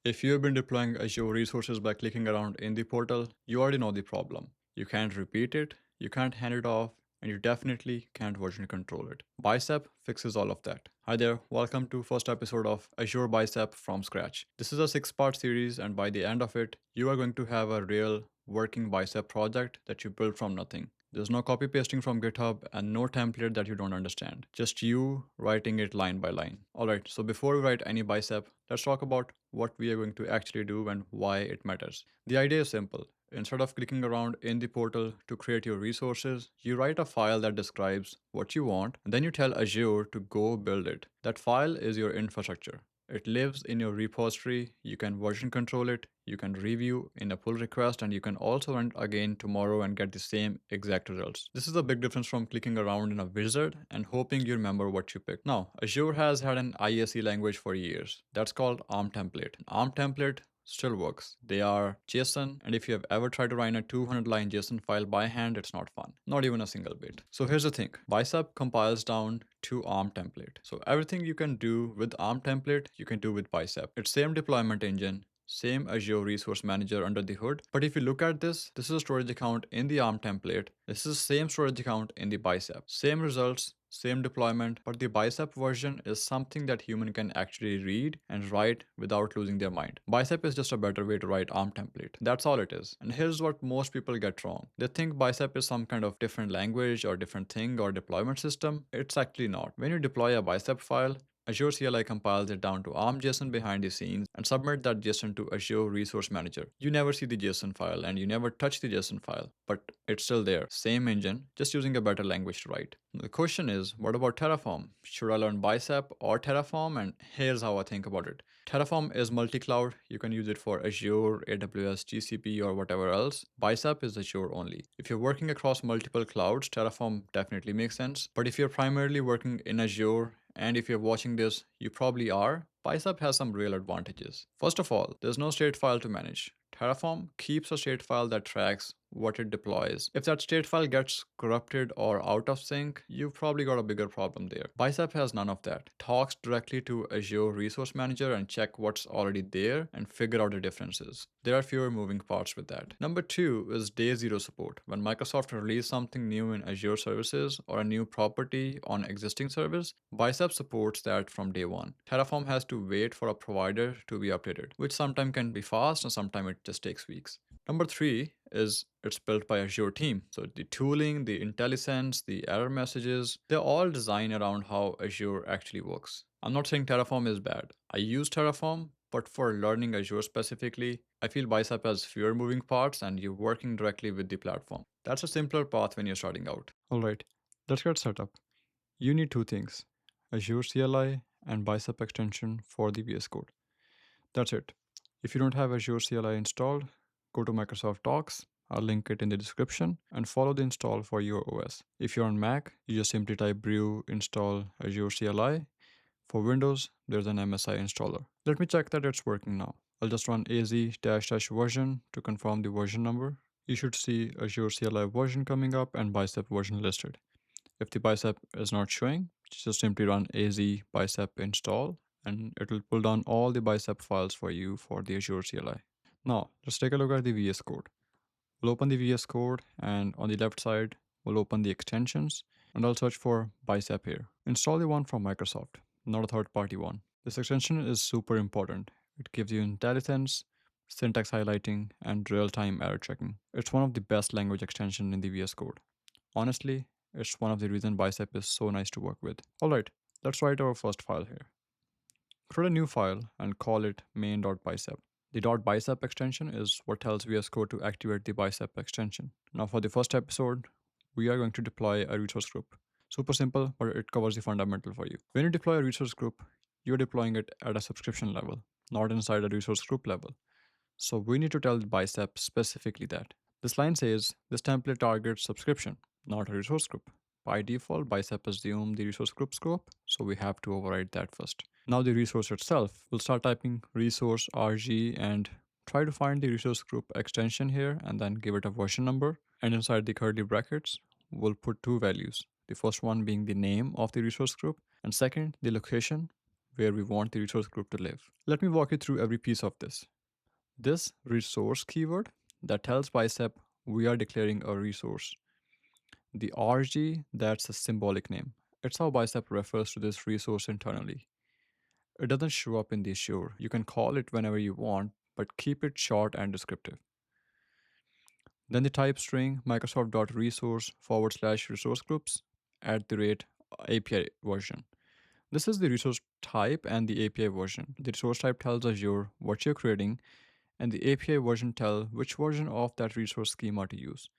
If you've been deploying Azure resources by clicking around in the portal, you already know the problem. You can't repeat it, you can't hand it off, and you definitely can't version control it. Bicep fixes all of that. Hi there, welcome to first episode of Azure Bicep from scratch. This is a 6-part series, and by the end of it, you are going to have a real working Bicep project that you built from nothing. There's no copy pasting from GitHub and no template that you don't understand. Just you writing it line by line. Alright, so before we write any bicep, let's talk about what we are going to actually do and why it matters. The idea is simple. Instead of clicking around in the portal to create your resources, you write a file that describes what you want, and then you tell Azure to go build it. That file is your infrastructure. It lives in your repository, you can version control it, you can review in a pull request, and you can also run it again tomorrow and get the same exact results. This is a big difference from clicking around in a wizard and hoping you remember what you picked. Now, Azure has had an ISE language for years. That's called ARM template. An ARM template still works. They are JSON, and if you have ever tried to write a 200-line JSON file by hand, it's not fun. Not even a single bit. So here's the thing. Bicep compiles down to ARM template. So everything you can do with ARM template, you can do with Bicep. It's same deployment engine, same Azure Resource Manager under the hood. But if you look at this is a storage account in the ARM template. This is the same storage account in the Bicep. Same results, same deployment, but the Bicep version is something that human can actually read and write without losing their mind. Bicep is just a better way to write ARM template. That's all it is. And here's what most people get wrong. They think Bicep is some kind of different language or different thing or deployment system. It's actually not. When you deploy a Bicep file, Azure CLI compiles it down to ARM JSON behind the scenes and submit that JSON to Azure Resource Manager. You never see the JSON file and you never touch the JSON file, but it's still there. Same engine, just using a better language to write. The question is, what about Terraform? Should I learn Bicep or Terraform? And here's how I think about it. Terraform is multi-cloud. You can use it for Azure, AWS, GCP, or whatever else. Bicep is Azure only. If you're working across multiple clouds, Terraform definitely makes sense. But if you're primarily working in Azure, and if you're watching this, you probably are, Bicep has some real advantages. First of all, there's no state file to manage. Terraform keeps a state file that tracks what it deploys. If that state file gets corrupted or out of sync, you've probably got a bigger problem there. Bicep has none of that. It talks directly to Azure Resource Manager and check what's already there and figure out the differences. There are fewer moving parts with that. Number two is day zero support. When Microsoft releases something new in Azure services or a new property on existing service, Bicep supports that from day one. Terraform has to wait for a provider to be updated, which sometimes can be fast and sometimes it just takes weeks. Number three is it's built by Azure team. So the tooling, the IntelliSense, the error messages, they're all designed around how Azure actually works. I'm not saying Terraform is bad. I use Terraform, but for learning Azure specifically, I feel Bicep has fewer moving parts and you're working directly with the platform. That's a simpler path when you're starting out. Alright, let's get set up. You need two things, Azure CLI and Bicep extension for the VS Code. That's it. If you don't have Azure CLI installed, go to Microsoft Docs. I'll link it in the description and follow the install for your OS. If you're on Mac, you just simply type brew install Azure CLI. For Windows, there's an MSI installer. Let me check that it's working now. I'll just run az-version to confirm the version number. You should see Azure CLI version coming up and Bicep version listed. If the Bicep is not showing, just simply run az bicep install and it will pull down all the Bicep files for you for the Azure CLI. Now, let's take a look at the VS Code. We'll open the VS Code and on the left side, we'll open the extensions and I'll search for Bicep here. Install the one from Microsoft, not a third-party one. This extension is super important. It gives you IntelliSense, syntax highlighting, and real-time error checking. It's one of the best language extensions in the VS Code. Honestly, it's one of the reasons Bicep is so nice to work with. Alright, let's write our first file here. Create a new file and call it main.bicep. The .bicep extension is what tells VS Code to activate the Bicep extension. Now for the first episode, we are going to deploy a resource group. Super simple, but it covers the fundamental for you. When you deploy a resource group, you're deploying it at a subscription level, not inside a resource group level. So we need to tell Bicep specifically that. This line says this template targets subscription, not a resource group. By default, Bicep assumes the resource group scope, so we have to override that first. Now the resource itself, we'll start typing resource rg and try to find the resource group extension here and then give it a version number. And inside the curly brackets, we'll put two values. The first one being the name of the resource group and second, the location where we want the resource group to live. Let me walk you through every piece of this. This resource keyword that tells Bicep we are declaring a resource. The RG, that's a symbolic name. It's how Bicep refers to this resource internally. It doesn't show up in the Azure. You can call it whenever you want, but keep it short and descriptive. Then the type string Microsoft.resource forward slash resource groups at the rate API version. This is the resource type and the API version. The resource type tells Azure what you're creating, and the API version tells which version of that resource schema to use.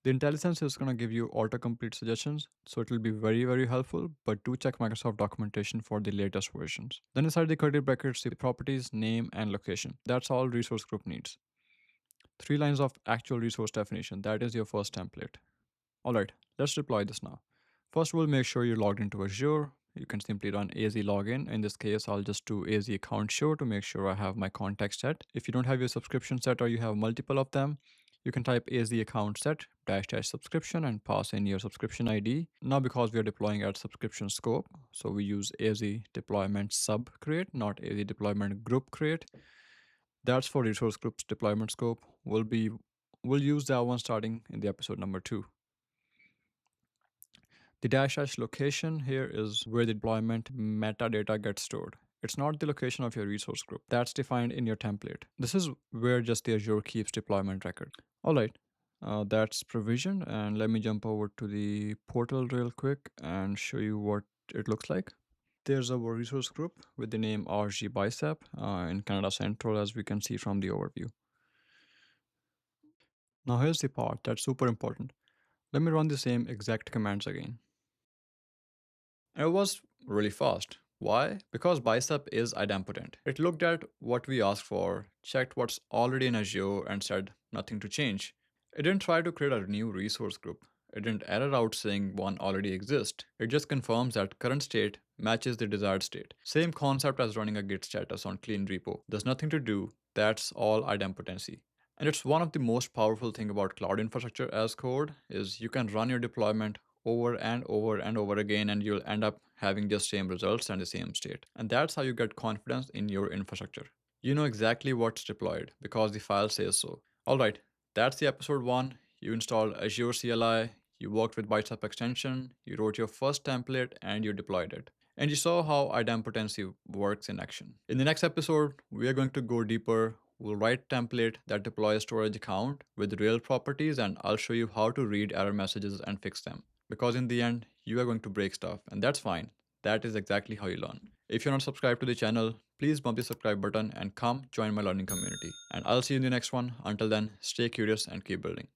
The IntelliSense is going to give you autocomplete suggestions, so it will be very, very helpful, but do check Microsoft documentation for the latest versions. Then inside the curly brackets, the properties, name, and location. That's all resource group needs. 3 lines of actual resource definition. That is your first template. Alright, let's deploy this now. First, we'll make sure you're logged into Azure. You can simply run AZ login. In this case, I'll just do AZ account show to make sure I have my context set. If you don't have your subscription set or you have multiple of them, you can type AZ account set -- subscription and pass in your subscription ID. Now, because we are deploying at subscription scope, so we use AZ deployment sub create, not AZ deployment group create. That's for resource groups deployment scope. We'll use that one starting in the episode number 2. The -- location here is where the deployment metadata gets stored. It's not the location of your resource group. That's defined in your template. This is where just the Azure keeps deployment record. All right, that's provision. And let me jump over to the portal real quick and show you what it looks like. There's our resource group with the name Azure Bicep in Canada Central, as we can see from the overview. Now here's the part that's super important. Let me run the same exact commands again. And it was really fast. Why? Because Bicep is idempotent. It looked at what we asked for, checked what's already in Azure, and said nothing to change. It didn't try to create a new resource group. It didn't error out saying one already exists. It just confirms that current state matches the desired state. Same concept as running a git status on clean repo. There's nothing to do. That's all idempotency. And it's one of the most powerful thing about cloud infrastructure as code is you can run your deployment over and over and over again, and you'll end up having just same results and the same state. And that's how you get confidence in your infrastructure. You know exactly what's deployed because the file says so. Alright, that's the episode 1. You installed Azure CLI, you worked with Bicep extension, you wrote your first template, and you deployed it. And you saw how idempotency works in action. In the next episode, we are going to go deeper. We'll write template that deploys storage account with real properties, and I'll show you how to read error messages and fix them. Because in the end, you are going to break stuff, and that's fine. That is exactly how you learn. If you're not subscribed to the channel, please bump the subscribe button and come join my learning community. And I'll see you in the next one. Until then, stay curious and keep building.